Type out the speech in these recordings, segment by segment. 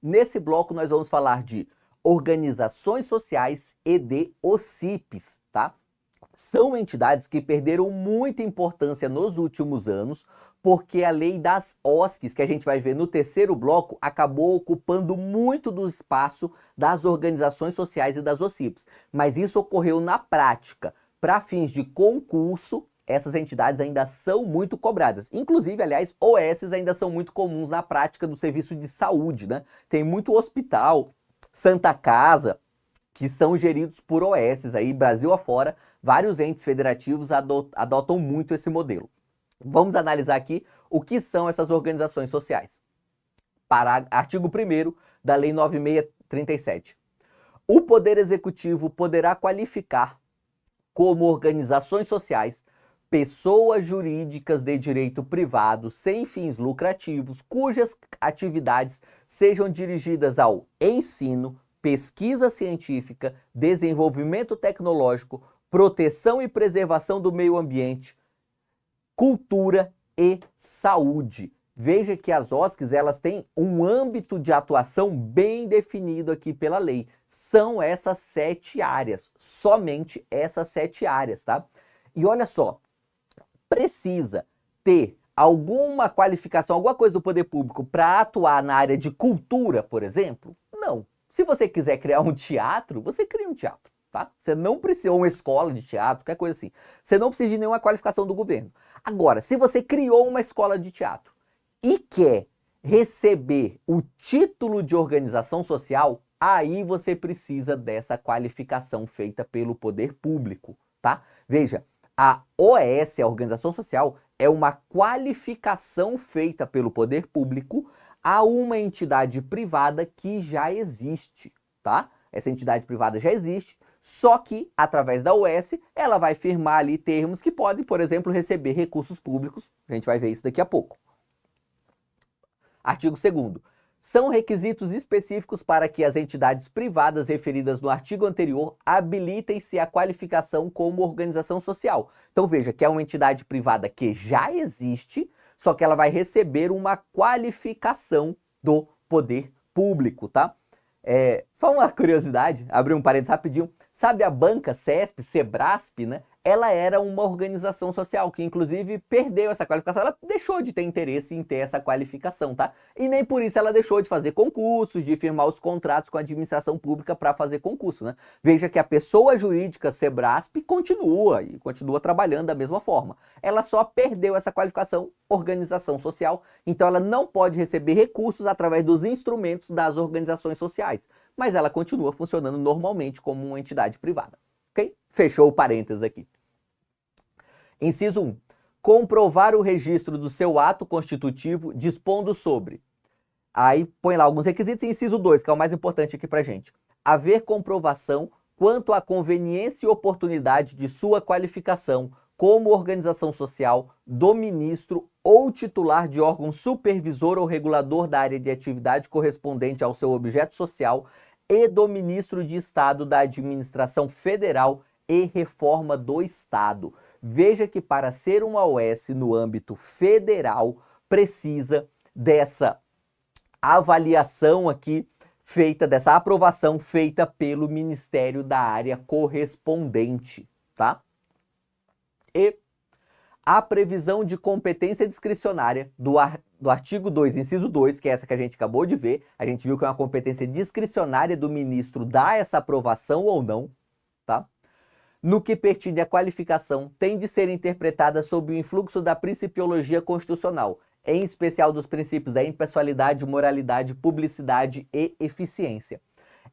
Nesse bloco nós vamos falar de organizações sociais e de OCIPs, tá? São entidades que perderam muita importância nos últimos anos, porque a lei das OSCs, que a gente vai ver no terceiro bloco, acabou ocupando muito do espaço das organizações sociais e das OCIPs. Mas isso ocorreu na prática. Para fins de concurso, essas entidades ainda são muito cobradas. Inclusive, aliás, OSs ainda são muito comuns na prática do serviço de saúde, né? Tem muito hospital, Santa Casa, que são geridos por OSs aí, Brasil afora, vários entes federativos adotam muito esse modelo. Vamos analisar aqui o que são essas organizações sociais. Artigo 1º da Lei 9637. O Poder Executivo poderá qualificar como organizações sociais pessoas jurídicas de direito privado sem fins lucrativos, cujas atividades sejam dirigidas ao ensino, pesquisa científica, desenvolvimento tecnológico, proteção e preservação do meio ambiente, cultura e saúde. Veja que as OSCs, elas têm um âmbito de atuação bem definido aqui pela lei. São essas 7 áreas, somente essas 7 áreas, tá? E olha só, precisa ter alguma qualificação, alguma coisa do poder público para atuar na área de cultura, por exemplo? Não. Se você quiser criar um teatro, você cria um teatro, tá? Você não precisa, ou uma escola de teatro, qualquer coisa assim. Você não precisa de nenhuma qualificação do governo. Agora, se você criou uma escola de teatro e quer receber o título de organização social, aí você precisa dessa qualificação feita pelo poder público, tá? Veja, a OS, a Organização Social, é uma qualificação feita pelo poder público a uma entidade privada que já existe, tá? Essa entidade privada já existe, só que, através da OS, ela vai firmar ali termos que podem, por exemplo, receber recursos públicos. A gente vai ver isso daqui a pouco. Artigo 2º. São requisitos específicos para que as entidades privadas referidas no artigo anterior habilitem-se à qualificação como organização social. Então veja que é uma entidade privada que já existe, só que ela vai receber uma qualificação do poder público, tá? Só uma curiosidade, abrir um parênteses rapidinho. Sabe a banca CESP, Sebrasp, né? Ela era uma organização social que, inclusive, perdeu essa qualificação. Ela deixou de ter interesse em ter essa qualificação, tá? E nem por isso ela deixou de fazer concursos, de firmar os contratos com a administração pública para fazer concurso, né? Veja que a pessoa jurídica Sebrasp continua trabalhando da mesma forma. Ela só perdeu essa qualificação organização social, então ela não pode receber recursos através dos instrumentos das organizações sociais, mas ela continua funcionando normalmente como uma entidade privada. Ok? Fechou o parênteses aqui. Inciso 1. Comprovar o registro do seu ato constitutivo dispondo sobre. Aí põe lá alguns requisitos. Inciso 2, que é o mais importante aqui pra gente. Haver comprovação quanto à conveniência e oportunidade de sua qualificação como organização social do ministro ou titular de órgão supervisor ou regulador da área de atividade correspondente ao seu objeto social e do ministro de Estado da Administração Federal e Reforma do Estado. Veja que para ser uma OS no âmbito federal, precisa dessa avaliação aqui feita, dessa aprovação feita pelo Ministério da área correspondente, tá? E a previsão de competência discricionária do artigo 2, inciso 2, que é essa que a gente acabou de ver, a gente viu que é uma competência discricionária do ministro dar essa aprovação ou não, tá? No que pertine à qualificação, tem de ser interpretada sob o influxo da principiologia constitucional, em especial dos princípios da impessoalidade, moralidade, publicidade e eficiência.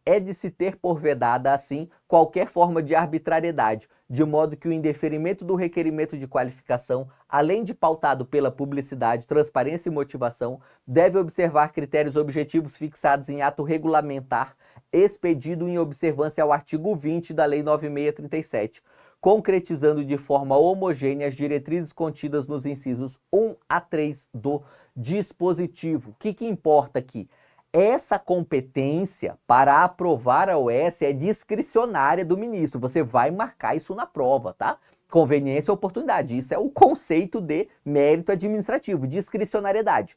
É de se ter por vedada, assim, qualquer forma de arbitrariedade, de modo que o indeferimento do requerimento de qualificação, além de pautado pela publicidade, transparência e motivação, deve observar critérios objetivos fixados em ato regulamentar, expedido em observância ao artigo 20 da Lei 9637, concretizando de forma homogênea as diretrizes contidas nos incisos 1 a 3 do dispositivo. O que importa aqui? Essa competência para aprovar a OS é discricionária do ministro. Você vai marcar isso na prova, tá? Conveniência e oportunidade. Isso é o conceito de mérito administrativo, discricionariedade.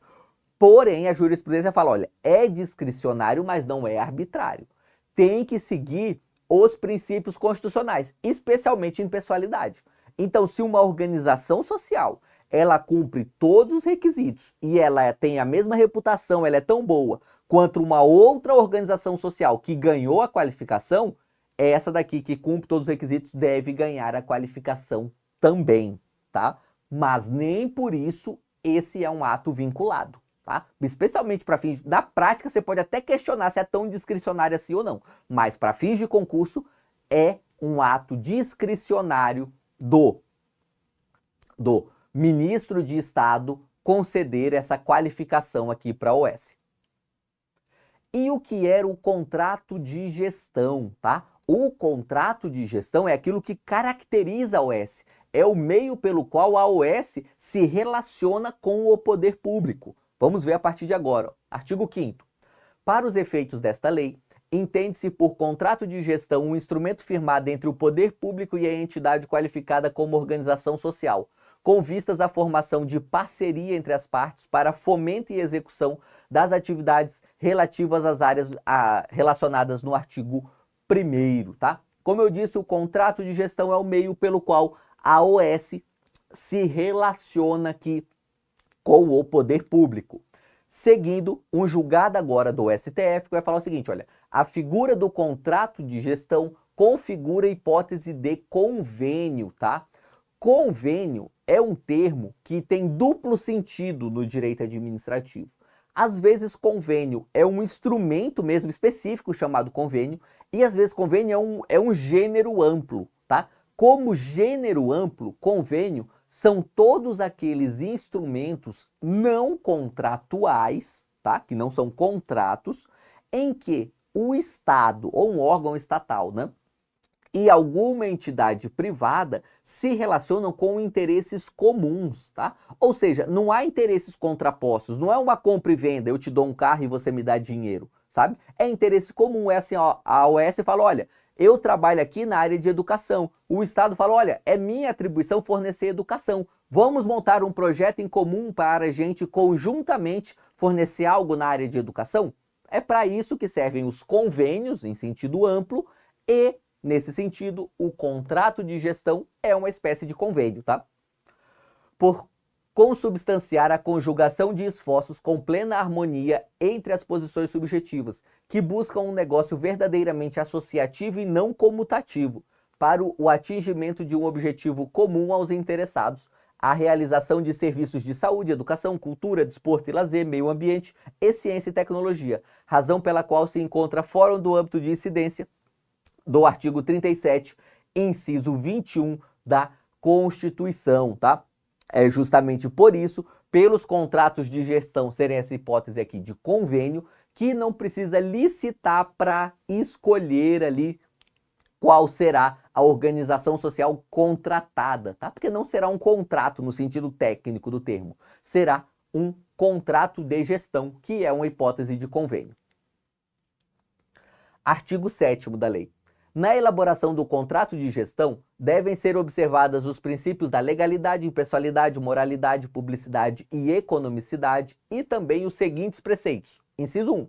Porém, a jurisprudência fala, olha, é discricionário, mas não é arbitrário. Tem que seguir os princípios constitucionais, especialmente em pessoalidade. Então, se uma organização social, ela cumpre todos os requisitos e ela tem a mesma reputação, ela é tão boa quanto uma outra organização social que ganhou a qualificação, essa daqui que cumpre todos os requisitos deve ganhar a qualificação também, tá? Mas nem por isso esse é um ato vinculado. Tá? Especialmente para fins da prática, você pode até questionar se é tão discricionário assim ou não, mas para fins de concurso é um ato discricionário do ministro de Estado conceder essa qualificação aqui para a OS. E o que era o contrato de gestão, tá? O contrato de gestão é aquilo que caracteriza a OS, é o meio pelo qual a OS se relaciona com o poder público. Vamos ver a partir de agora. Artigo 5º. Para os efeitos desta lei, entende-se por contrato de gestão um instrumento firmado entre o poder público e a entidade qualificada como organização social, com vistas à formação de parceria entre as partes para fomento e execução das atividades relativas às áreas relacionadas no artigo 1º, tá? Como eu disse, o contrato de gestão é o meio pelo qual a OS se relaciona aqui com o poder público. Seguindo, um julgado agora do STF que vai falar o seguinte, olha, a figura do contrato de gestão configura a hipótese de convênio, tá? Convênio é um termo que tem duplo sentido no direito administrativo. Às vezes convênio é um instrumento mesmo específico chamado convênio e às vezes convênio é um gênero amplo, tá? Como gênero amplo, convênio são todos aqueles instrumentos não contratuais, tá? Que não são contratos, em que o Estado ou um órgão estatal, né? E alguma entidade privada se relacionam com interesses comuns, tá? Ou seja, não há interesses contrapostos, não é uma compra e venda, eu te dou um carro e você me dá dinheiro, sabe? É interesse comum, é assim, ó, a OS fala, olha, eu trabalho aqui na área de educação, o Estado fala, olha, é minha atribuição fornecer educação, vamos montar um projeto em comum para a gente conjuntamente fornecer algo na área de educação? É para isso que servem os convênios, em sentido amplo, e nesse sentido, o contrato de gestão é uma espécie de convênio, tá? Por consubstanciar a conjugação de esforços com plena harmonia entre as posições subjetivas, que buscam um negócio verdadeiramente associativo e não comutativo, para o atingimento de um objetivo comum aos interessados, a realização de serviços de saúde, educação, cultura, desporto e lazer, meio ambiente e ciência e tecnologia, razão pela qual se encontra fora do âmbito de incidência do artigo 37, inciso 21 da Constituição, tá? É justamente por isso, pelos contratos de gestão serem essa hipótese aqui de convênio, que não precisa licitar para escolher ali qual será a organização social contratada, tá? Porque não será um contrato no sentido técnico do termo, será um contrato de gestão, que é uma hipótese de convênio. Artigo 7º da lei. Na elaboração do contrato de gestão, devem ser observados os princípios da legalidade, impessoalidade, moralidade, publicidade e economicidade e também os seguintes preceitos. Inciso 1.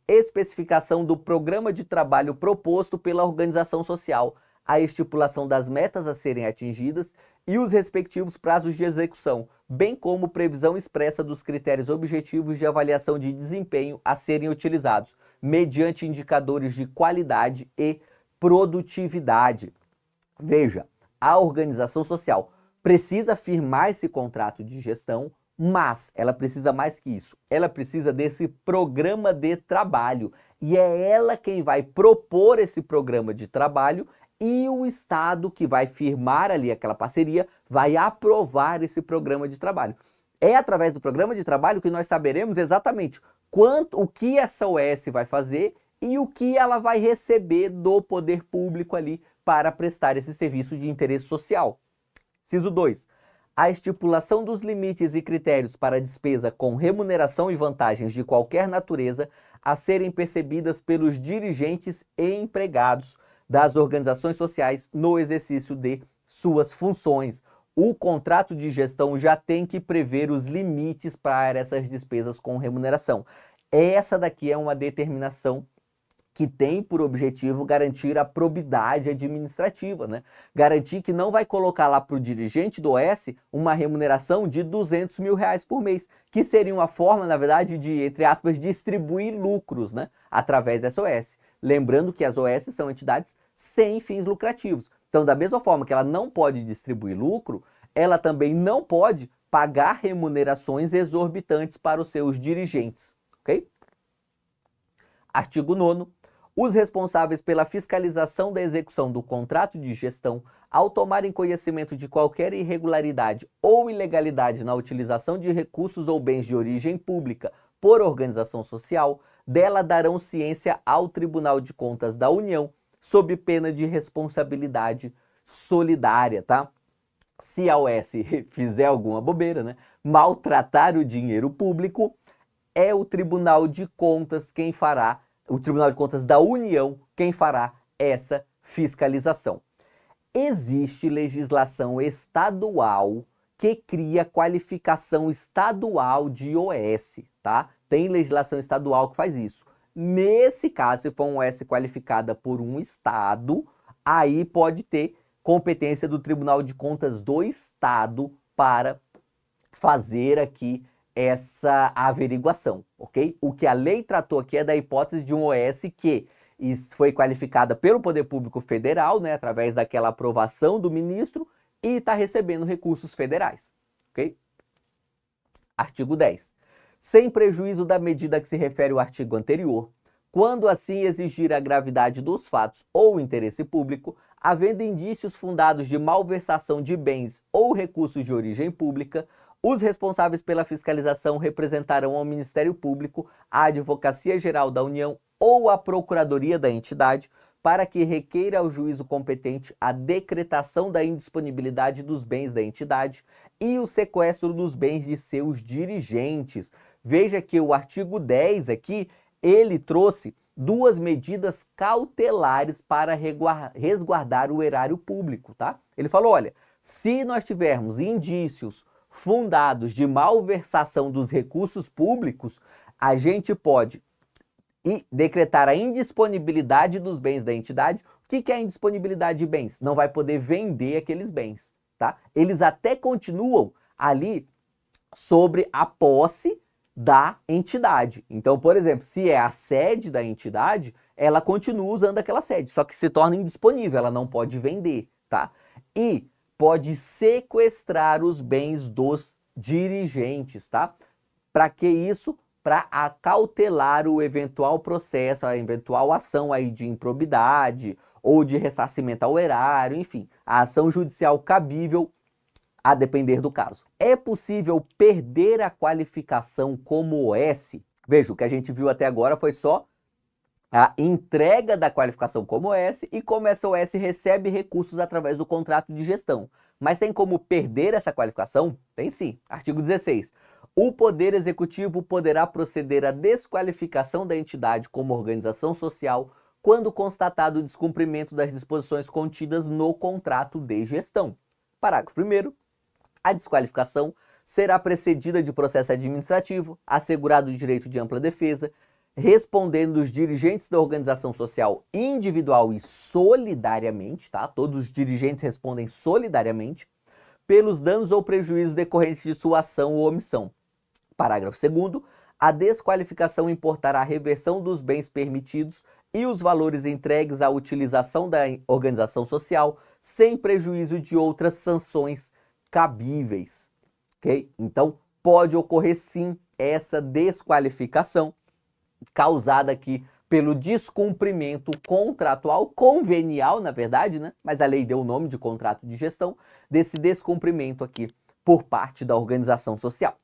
Especificação do programa de trabalho proposto pela organização social, a estipulação das metas a serem atingidas e os respectivos prazos de execução, bem como previsão expressa dos critérios objetivos de avaliação de desempenho a serem utilizados, mediante indicadores de qualidade e produtividade. Veja, a organização social precisa firmar esse contrato de gestão, mas ela precisa mais que isso. Ela precisa desse programa de trabalho. E é ela quem vai propor esse programa de trabalho e o Estado que vai firmar ali aquela parceria vai aprovar esse programa de trabalho. É através do programa de trabalho que nós saberemos exatamente o que essa OS vai fazer e o que ela vai receber do poder público ali para prestar esse serviço de interesse social. Inciso 2. A estipulação dos limites e critérios para despesa com remuneração e vantagens de qualquer natureza a serem percebidas pelos dirigentes e empregados das organizações sociais no exercício de suas funções. o contrato de gestão já tem que prever os limites para essas despesas com remuneração. Essa daqui é uma determinação que tem por objetivo garantir a probidade administrativa, né? Garantir que não vai colocar lá para o dirigente do OS uma remuneração de R$200 mil por mês, que seria uma forma, na verdade, de, entre aspas, distribuir lucros, né? Através dessa OS. Lembrando que as OS são entidades sem fins lucrativos. Então, da mesma forma que ela não pode distribuir lucro, ela também não pode pagar remunerações exorbitantes para os seus dirigentes, ok? Artigo 9º. Os responsáveis pela fiscalização da execução do contrato de gestão, ao tomarem conhecimento de qualquer irregularidade ou ilegalidade na utilização de recursos ou bens de origem pública por organização social, dela darão ciência ao Tribunal de Contas da União, sob pena de responsabilidade solidária, tá? Se a OS fizer alguma bobeira, né, maltratar o dinheiro público, é o Tribunal de Contas quem fará, o Tribunal de Contas da União quem fará essa fiscalização. Existe legislação estadual que cria qualificação estadual de OS, tá? Tem legislação estadual que faz isso. Nesse caso, se for uma OS qualificada por um estado, aí pode ter competência do Tribunal de Contas do Estado para fazer aqui essa averiguação, ok? O que a lei tratou aqui é da hipótese de um OS que foi qualificada pelo Poder Público Federal, né, através daquela aprovação do ministro, e está recebendo recursos federais, ok? Artigo 10. Sem prejuízo da medida que se refere ao artigo anterior, quando assim exigir a gravidade dos fatos ou interesse público, havendo indícios fundados de malversação de bens ou recursos de origem pública, os responsáveis pela fiscalização representarão ao Ministério Público, à Advocacia Geral da União ou à Procuradoria da entidade para que requeira ao juízo competente a decretação da indisponibilidade dos bens da entidade e o sequestro dos bens de seus dirigentes. Veja que o artigo 10 aqui, ele trouxe duas medidas cautelares para resguardar o erário público, tá? Ele falou, olha, se nós tivermos indícios fundados de malversação dos recursos públicos, a gente pode decretar a indisponibilidade dos bens da entidade. O que é a indisponibilidade de bens? Não vai poder vender aqueles bens, tá? Eles até continuam ali sobre a posse da entidade. Então, por exemplo, se é a sede da entidade, ela continua usando aquela sede, só que se torna indisponível, ela não pode vender, tá? E pode sequestrar os bens dos dirigentes, tá? Para que isso? Para acautelar o eventual processo, a eventual ação aí de improbidade ou de ressarcimento ao erário, enfim, a ação judicial cabível a depender do caso. É possível perder a qualificação como OS? Veja, o que a gente viu até agora foi só a entrega da qualificação como OS e como essa OS recebe recursos através do contrato de gestão. Mas tem como perder essa qualificação? Tem sim. Artigo 16. O Poder Executivo poderá proceder à desqualificação da entidade como organização social quando constatado o descumprimento das disposições contidas no contrato de gestão. Parágrafo 1º. A desqualificação será precedida de processo administrativo, assegurado o direito de ampla defesa, respondendo os dirigentes da organização social individual e solidariamente, tá? Todos os dirigentes respondem solidariamente, pelos danos ou prejuízos decorrentes de sua ação ou omissão. Parágrafo 2º. A desqualificação importará a reversão dos bens permitidos e os valores entregues à utilização da organização social, sem prejuízo de outras sanções cabíveis, ok? Então, pode ocorrer sim essa desqualificação causada aqui pelo descumprimento contratual, convenial, na verdade, né? Mas a lei deu o nome de contrato de gestão, desse descumprimento aqui por parte da organização social.